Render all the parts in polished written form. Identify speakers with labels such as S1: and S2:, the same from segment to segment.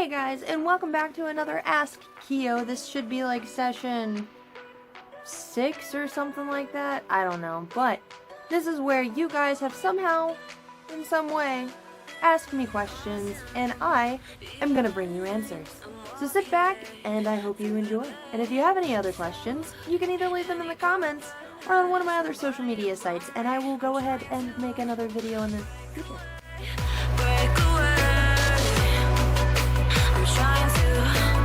S1: Hey guys, and welcome back to another Ask Keo. This should be like session 6 or something like that. I don't know, but this is where you guys have somehow, in some way, asked me questions, and I am gonna bring you answers. So sit back, and I hope you enjoy. And if you have any other questions, you can either leave them in the comments or on one of my other social media sites, and I will go ahead and make another video in the future.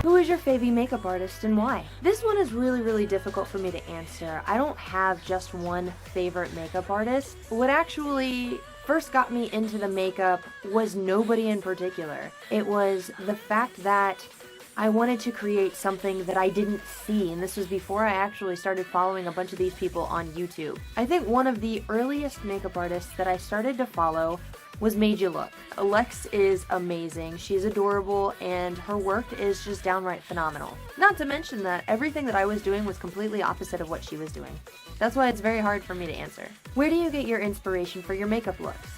S1: Who is your favorite makeup artist and why? This one is really difficult for me to answer. I don't have just one favorite makeup artist. What actually first got me into the makeup was nobody in particular. It was the fact that I wanted to create something that I didn't see, and this was before I actually started following a bunch of these people on YouTube. I think one of the earliest makeup artists that I started to follow was Made You Look. Alex is amazing. She's adorable, and her work is just downright phenomenal. Not to mention that everything that I was doing was completely opposite of what she was doing. That's why it's very hard for me to answer. Where do you get your inspiration for your makeup looks?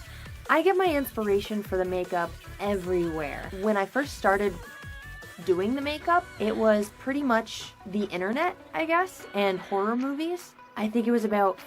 S1: I get my inspiration for the makeup everywhere. When I first started doing the makeup, it was pretty much the internet, I guess, and horror movies. I think it was about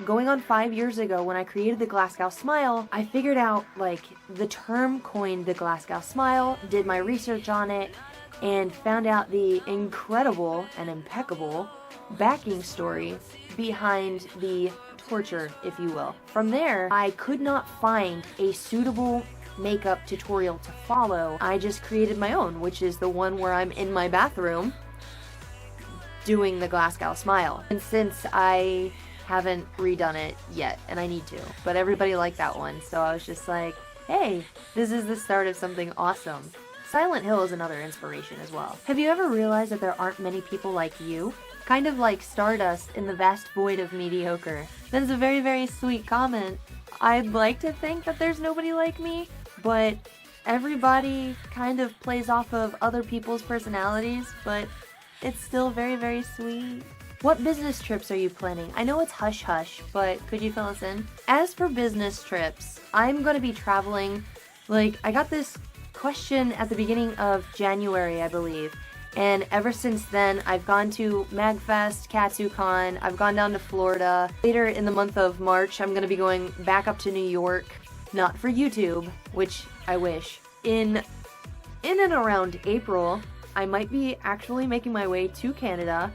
S1: going on 5 years ago when I created the Glasgow Smile. I figured out like the term coined the Glasgow Smile, did my research on it, and found out the incredible and impeccable backing story behind the torture, if you will. From there, I could not find a suitable makeup tutorial to follow. I just created my own, which is the one where I'm in my bathroom doing the Glasgow Smile. And since I haven't redone it yet, and I need to, but everybody liked that one, so I was just like, hey, this is the start of something awesome. Silent Hill is another inspiration as well. Have you ever realized that there aren't many people like you? Kind of like stardust in the vast void of mediocre. That is a very sweet comment. I'd like to think that there's nobody like me, but everybody kind of plays off of other people's personalities, but it's still very sweet. What business trips are you planning? I know it's hush-hush, but could you fill us in? As for business trips, I'm going to be traveling. Like, I got this question at the beginning of January, I believe, and ever since then, I've gone to MagFest, KatsuCon, I've gone down to Florida. Later in the month of March, I'm going to be going back up to New York, not for YouTube, which I wish. In and around April, I might be actually making my way to Canada.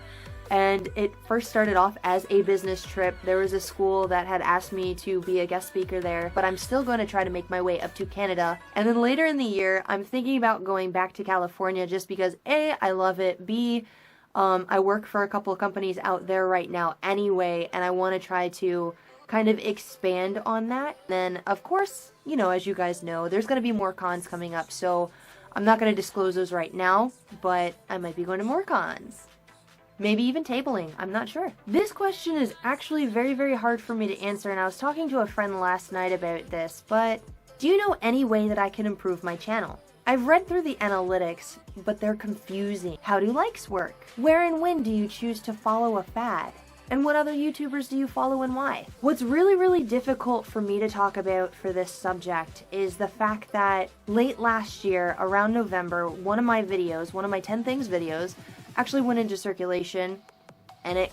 S1: And it first started off as a business trip. There was a school that had asked me to be a guest speaker there, but I'm still going to try to make my way up to Canada. And then later in the year, I'm thinking about going back to California just because A, I love it, B, I work for a couple of companies out there right now anyway, and I want to try to kind of expand on that. Then, of course, you know, as you guys know, there's going to be more cons coming up, so I'm not going to disclose those right now, but I might be going to more cons. Maybe even tabling, I'm not sure. This question is actually very hard for me to answer, and I was talking to a friend last night about this, but do you know any way that I can improve my channel? I've read through the analytics, but they're confusing. How do likes work? Where and when do you choose to follow a fad? And what other YouTubers do you follow and why? What's really difficult for me to talk about for this subject is the fact that late last year, around November, one of my 10 things videos, actually went into circulation, and it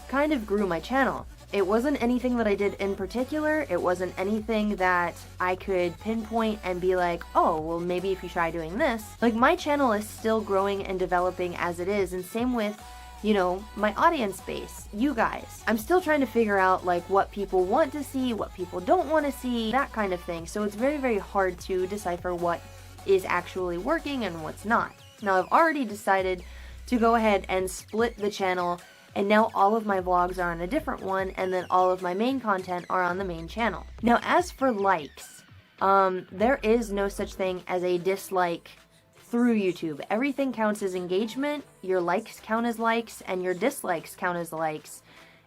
S1: kind of grew my channel. It wasn't anything that I did in particular, it wasn't anything that I could pinpoint and be like, oh, well maybe if you try doing this. Like, my channel is still growing and developing as it is, and same with, you know, my audience base, you guys. I'm still trying to figure out like what people want to see, what people don't want to see, that kind of thing. So it's very hard to decipher what is actually working and what's not. Now, I've already decided to go ahead and split the channel, and now all of my vlogs are on a different one, and then all of my main content are on the main channel. Now, as for likes, there is no such thing as a dislike through YouTube. Everything counts as engagement, your likes count as likes, and your dislikes count as likes,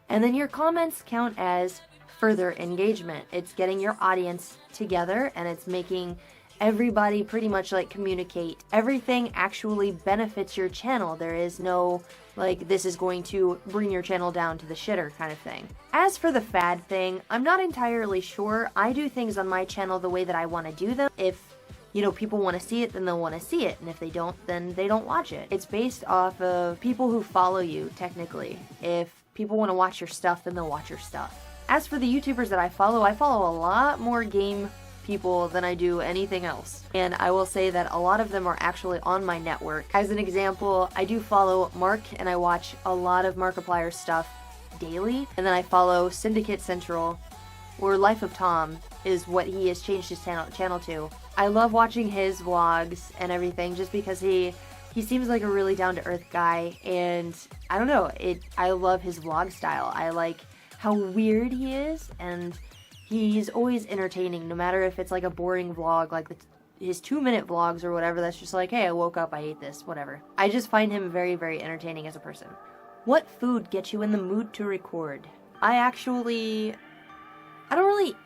S1: and then your comments count as further engagement. It's getting your audience together, and it's making everybody pretty much like communicate. Everything actually benefits your channel. There is no like this is going to bring your channel down to the shitter kind of thing. As for the fad thing, I'm not entirely sure. I do things on my channel the way that I want to do them. If you know, people want to see it, then they'll want to see it. And if they don't, then they don't watch it. It's based off of people who follow you, technically. If people want to watch your stuff, then they'll watch your stuff. As for the YouTubers that I follow a lot more game people than I do anything else. And I will say that a lot of them are actually on my network. As an example, I do follow Mark, and I watch a lot of Markiplier's stuff daily. And then I follow Syndicate Central, or Life of Tom is what he has changed his channel to. I love watching his vlogs and everything just because he seems like a really down-to-earth guy, and I don't know, I love his vlog style. I like how weird he is, and he's always entertaining, no matter if it's like a boring vlog, like his 2-minute vlogs or whatever, that's just like, hey, I woke up, I ate this, whatever. I just find him very, very entertaining as a person. What food gets you in the mood to record? I don't really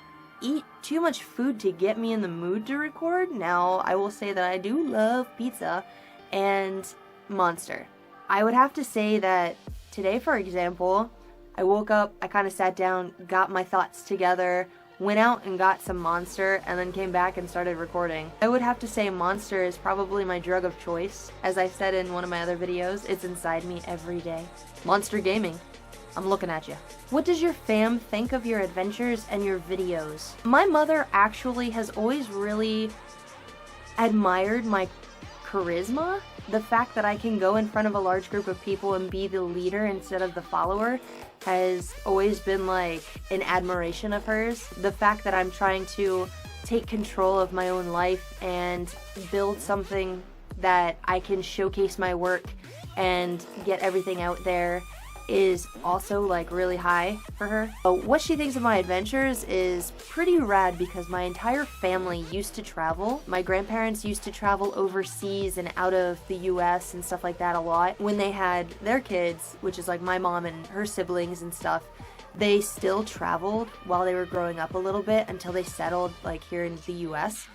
S1: eat too much food to get me in the mood to record. Now, I will say that I do love pizza and Monster. I would have to say that today, for example, I woke up, I kind of sat down, got my thoughts together, went out and got some Monster, and then came back and started recording. I would have to say Monster is probably my drug of choice. As I said in one of my other videos, it's inside me every day. Monster Gaming. I'm looking at you. What does your fam think of your adventures and your videos? My mother actually has always really admired my charisma. The fact that I can go in front of a large group of people and be the leader instead of the follower has always been like an admiration of hers. The fact that I'm trying to take control of my own life and build something that I can showcase my work and get everything out there is also like really high for her. But what she thinks of my adventures is pretty rad because my entire family used to travel. My grandparents used to travel overseas and out of the US and stuff like that a lot. When they had their kids, which is like my mom and her siblings and stuff, they still traveled while they were growing up a little bit until they settled like here in the US.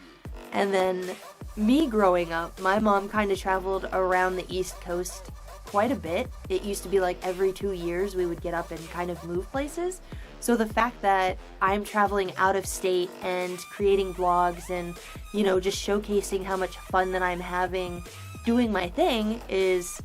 S1: And then me growing up, my mom kind of traveled around the East Coast quite a bit. It used to be like every 2 years we would get up and kind of move places. So the fact that I'm traveling out of state and creating vlogs and, you know, just showcasing how much fun that I'm having doing my thing is,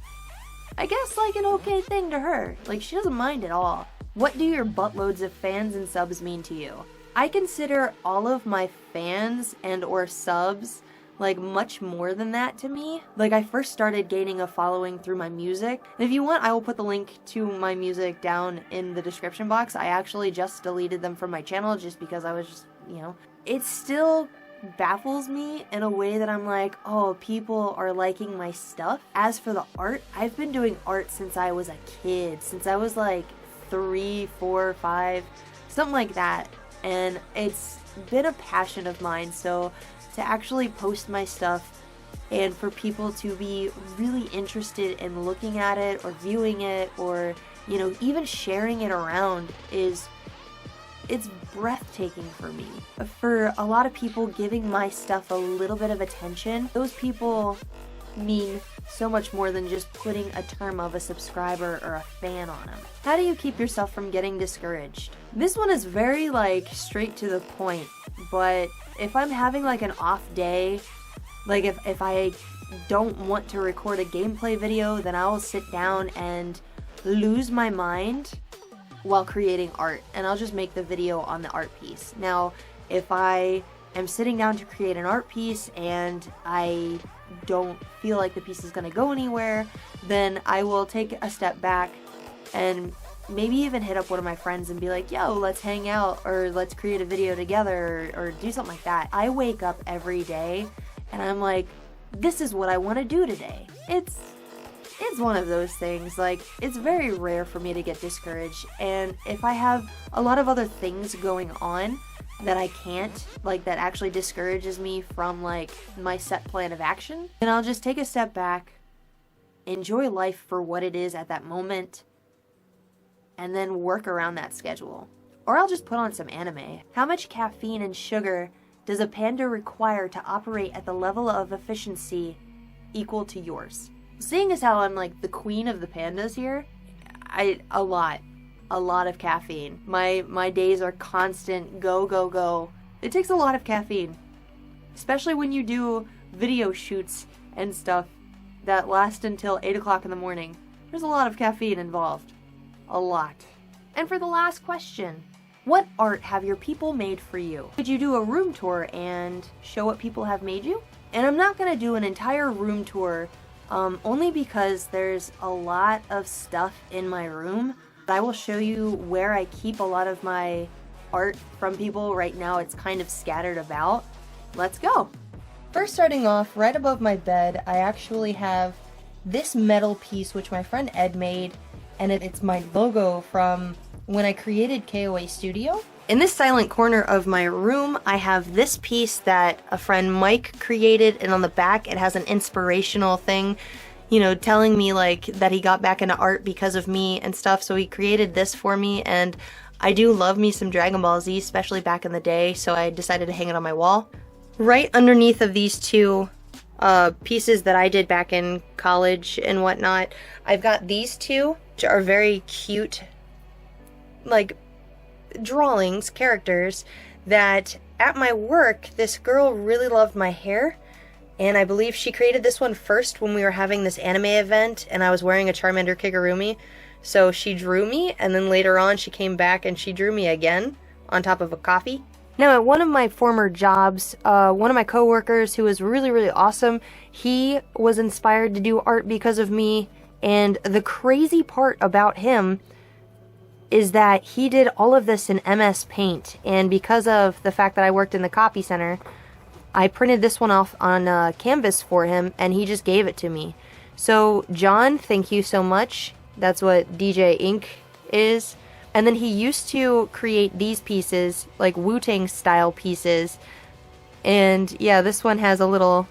S1: I guess, like an okay thing to her. Like, she doesn't mind at all. What do your buttloads of fans and subs mean to you? I consider all of my fans and or subs like much more than that to me. Like, I first started gaining a following through my music. And if you want, I will put the link to my music down in the description box. I actually just deleted them from my channel just because I was just, you know, it still baffles me in a way that I'm like, oh, people are liking my stuff. As for the art, I've been doing art since I was a kid, since I was like 3, 4, 5, something like that. And it's been a passion of mine. So to actually post my stuff and for people to be really interested in looking at it or viewing it or, you know, even sharing it around it's breathtaking for me. For a lot of people, giving my stuff a little bit of attention, those people mean so much more than just putting a term of a subscriber or a fan on them. How do you keep yourself from getting discouraged? This one is very like straight to the point, but if I'm having like an off day, like if I don't want to record a gameplay video, then I'll sit down and lose my mind while creating art, and I'll just make the video on the art piece. Now, if I am sitting down to create an art piece and I don't feel like the piece is going to go anywhere, then I will take a step back and maybe even hit up one of my friends and be like, yo, let's hang out or let's create a video together or do something like that. I wake up every day and I'm like, this is what I want to do today. It's one of those things. Like, it's very rare for me to get discouraged, and if I have a lot of other things going on that I can't, like, that actually discourages me from like my set plan of action, then I'll just take a step back, enjoy life for what it is at that moment, and then work around that schedule. Or I'll just put on some anime. How much caffeine and sugar does a panda require to operate at the level of efficiency equal to yours? Seeing as how I'm like the queen of the pandas here, a lot of caffeine. My days are constant go, go, go. It takes a lot of caffeine. especially when you do video shoots and stuff that last until 8 o'clock in the morning. There's a lot of caffeine involved. A lot. And for the last question, what art have your people made for you? Could you do a room tour and show what people have made you? And I'm not gonna do an entire room tour only because there's a lot of stuff in my room. I will show you where I keep a lot of my art from people. Right now it's kind of scattered about. Let's go. First, starting off, right above my bed, I actually have this metal piece which my friend Ed made, and it's my logo from when I created KOA Studio. In this silent corner of my room, I have this piece that a friend Mike created, and on the back it has an inspirational thing, you know, telling me like that he got back into art because of me and stuff, so he created this for me, and I do love me some Dragon Ball Z, especially back in the day, so I decided to hang it on my wall. Right underneath of these two pieces that I did back in college and whatnot, I've got these two, which are very cute, like, drawings, characters, that at my work, this girl really loved my hair, and I believe she created this one first when we were having this anime event, and I was wearing a Charmander Kigurumi, so she drew me, and then later on she came back and she drew me again on top of a coffee. Now, at one of my former jobs, one of my coworkers who was really, really awesome, he was inspired to do art because of me, and the crazy part about him is that he did all of this in MS Paint, and because of the fact that I worked in the copy center, I printed this one off on canvas for him, and he just gave it to me. So, John, thank you so much. That's what DJ Ink is. And then he used to create these pieces, like Wu-Tang style pieces. And yeah, this one has a little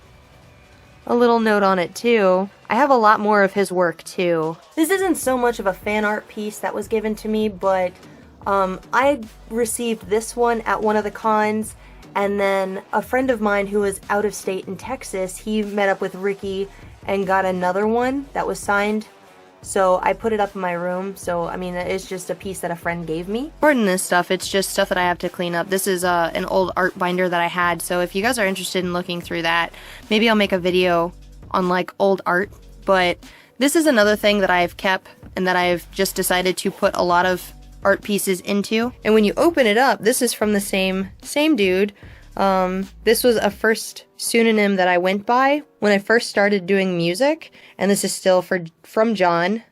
S1: note on it too. I have a lot more of his work too. This isn't so much of a fan art piece that was given to me, but I received this one at one of the cons, and then a friend of mine who was out of state in Texas, he met up with Ricky and got another one that was signed. So I put it up in my room, so I mean, it's just a piece that a friend gave me. Pardon this stuff, it's just stuff that I have to clean up. This is an old art binder that I had, so if you guys are interested in looking through that, maybe I'll make a video on like old art. But this is another thing that I've kept and that I've just decided to put a lot of art pieces into. And when you open it up, this is from the same dude. This was a first pseudonym that I went by when I first started doing music, and this is still from John.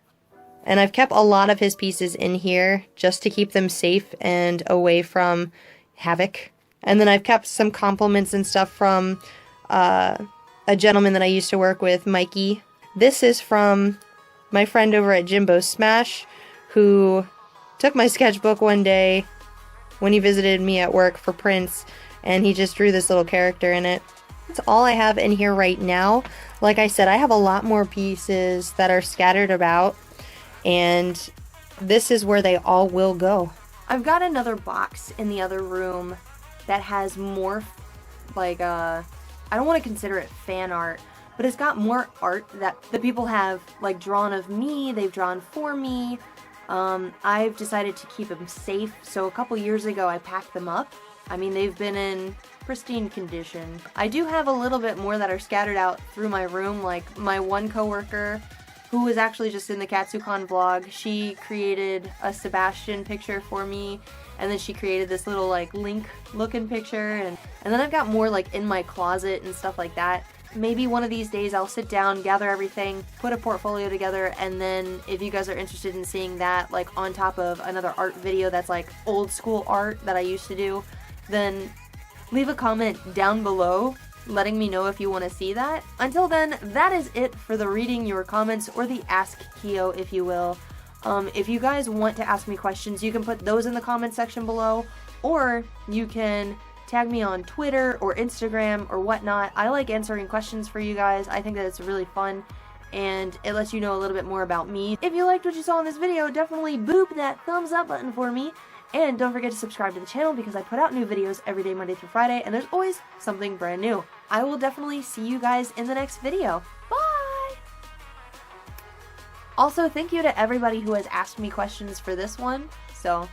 S1: And I've kept a lot of his pieces in here just to keep them safe and away from havoc. And then I've kept some compliments and stuff from a gentleman that I used to work with, Mikey. This is from my friend over at Jimbo Smash, who took my sketchbook one day when he visited me at work for prints, and he just drew this little character in it. That's all I have in here right now. Like I said, I have a lot more pieces that are scattered about, and this is where they all will go. I've got another box in the other room that has more, like, I don't want to consider it fan art, but it's got more art that the people have, like, drawn of me, they've drawn for me. I've decided to keep them safe, so a couple years ago I packed them up. I mean, they've been in pristine condition. I do have a little bit more that are scattered out through my room, like my one coworker, who was actually just in the Katsucon vlog. She created a Sebastian picture for me, and then she created this little like Link looking picture, and then I've got more like in my closet and stuff like that. Maybe one of these days I'll sit down, gather everything, put a portfolio together, and then if you guys are interested in seeing that like on top of another art video that's like old school art that I used to do, then leave a comment down below letting me know if you want to see that. Until then, that is it for the reading your comments, or the Ask Keo, if you will. If you guys want to ask me questions, you can put those in the comment section below, or you can tag me on Twitter or Instagram or whatnot. I like answering questions for you guys. I think that it's really fun, and it lets you know a little bit more about me. If you liked what you saw in this video, definitely boop that thumbs up button for me. And don't forget to subscribe to the channel, because I put out new videos every day, Monday through Friday, and there's always something brand new. I will definitely see you guys in the next video. Bye! Also, thank you to everybody who has asked me questions for this one. So,